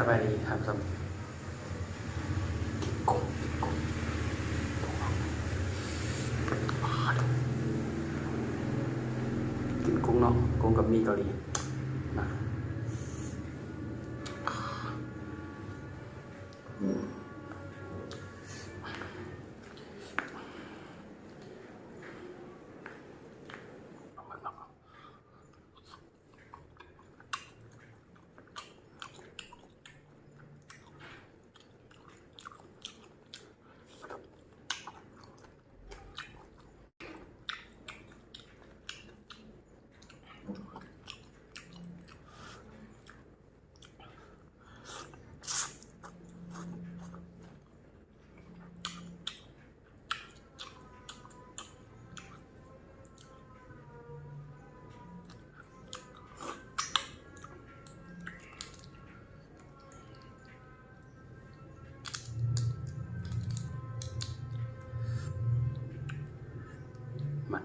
บายดีครับสมกุ้งกุ้งกินกุ้งเนาะกุ้งกับมีเกาหลีนะมัน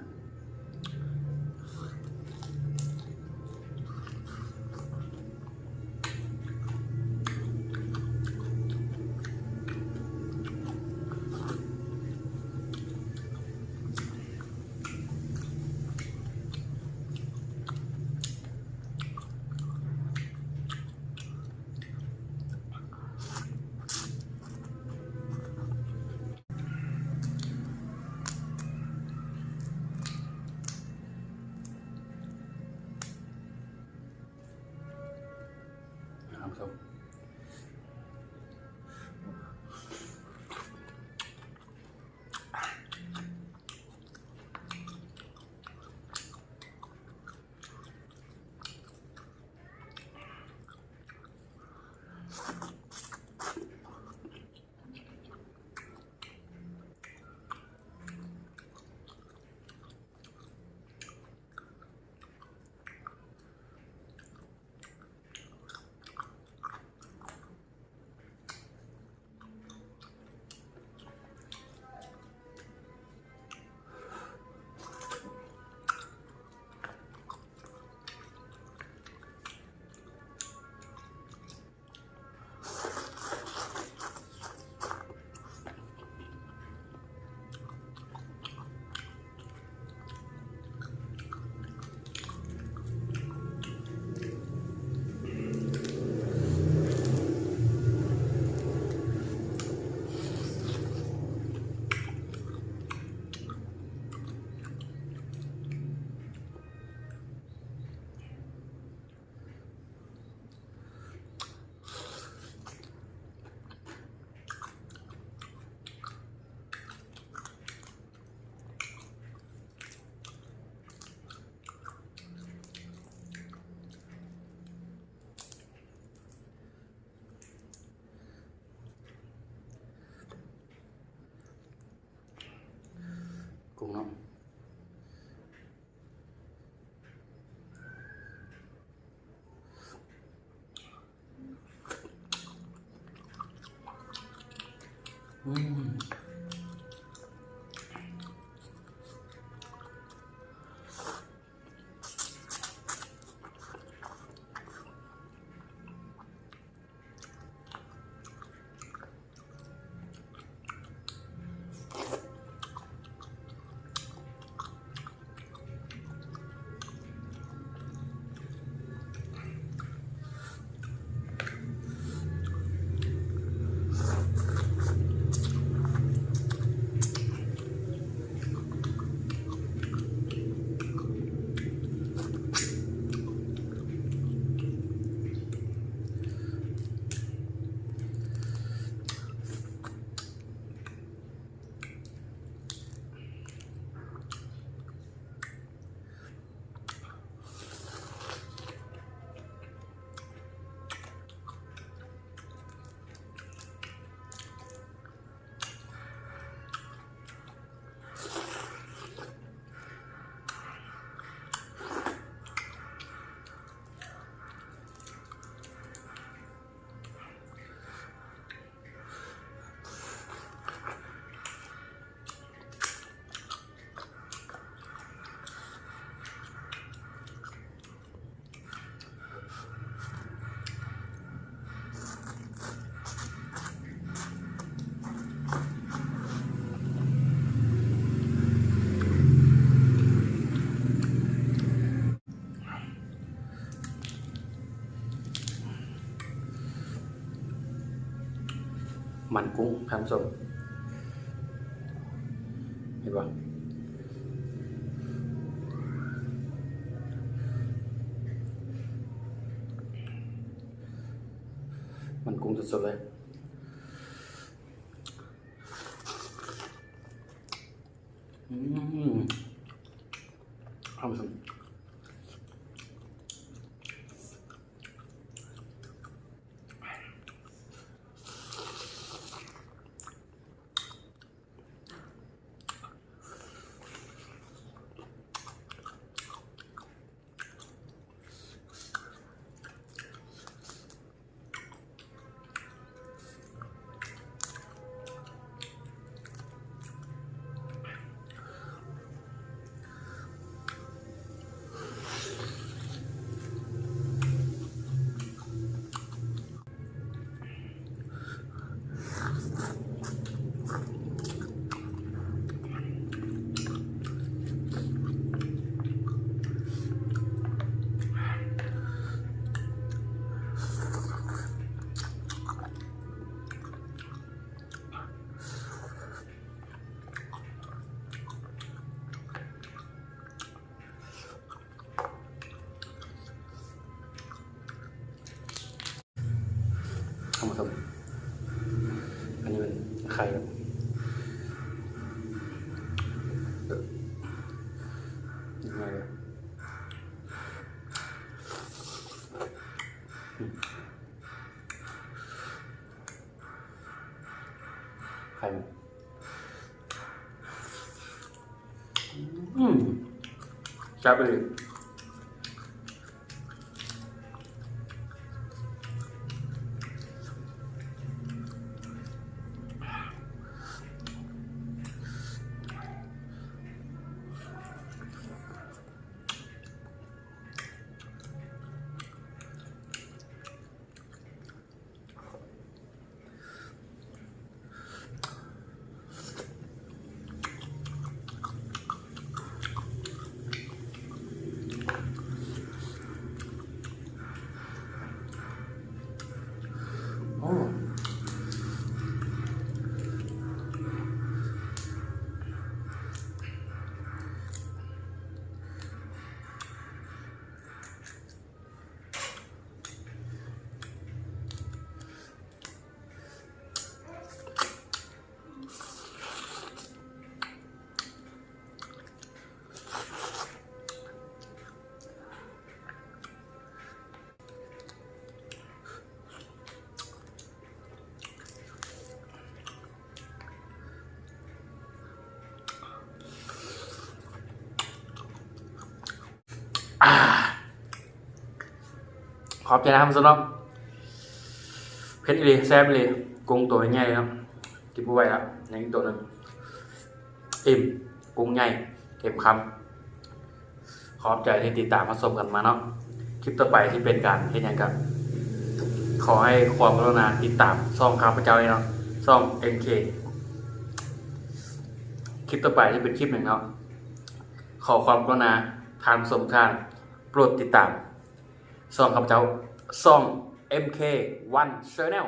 นะครับสมกุ้งเนาะอืม มันกุ้งท่านผู้ชมเห็นปะมันกุ้งสดๆเลยท่านผู้ชมท่านผู้ชมอันนี้เป็นไข่ครับยังไงเลยไข่จับไปเลยโอ้ขอบใจนะครับสำหรับเพชรอีลีแซ่บอีลีกุ้งตัวใหญ่เลยครับกินผู้ไหวแล้วในอีกตัวหนึ่งอิ่มกุ้งใหญ่เก็บคำขอบใจที่ติดตามมาชมกันมาเนาะคลิปต่อไปที่เป็นการเห็นอย่างกันขอให้ความกรุณาติดตามซ่องข้าพเจ้าเนาะซ่อง MK คลิปต่อไปที่เป็นคลิปหนึ่งเนาะขอความกรุณาทางสมทานโปรดติดตามซ่องข้าพเจ้าซ่อง MK1 Channel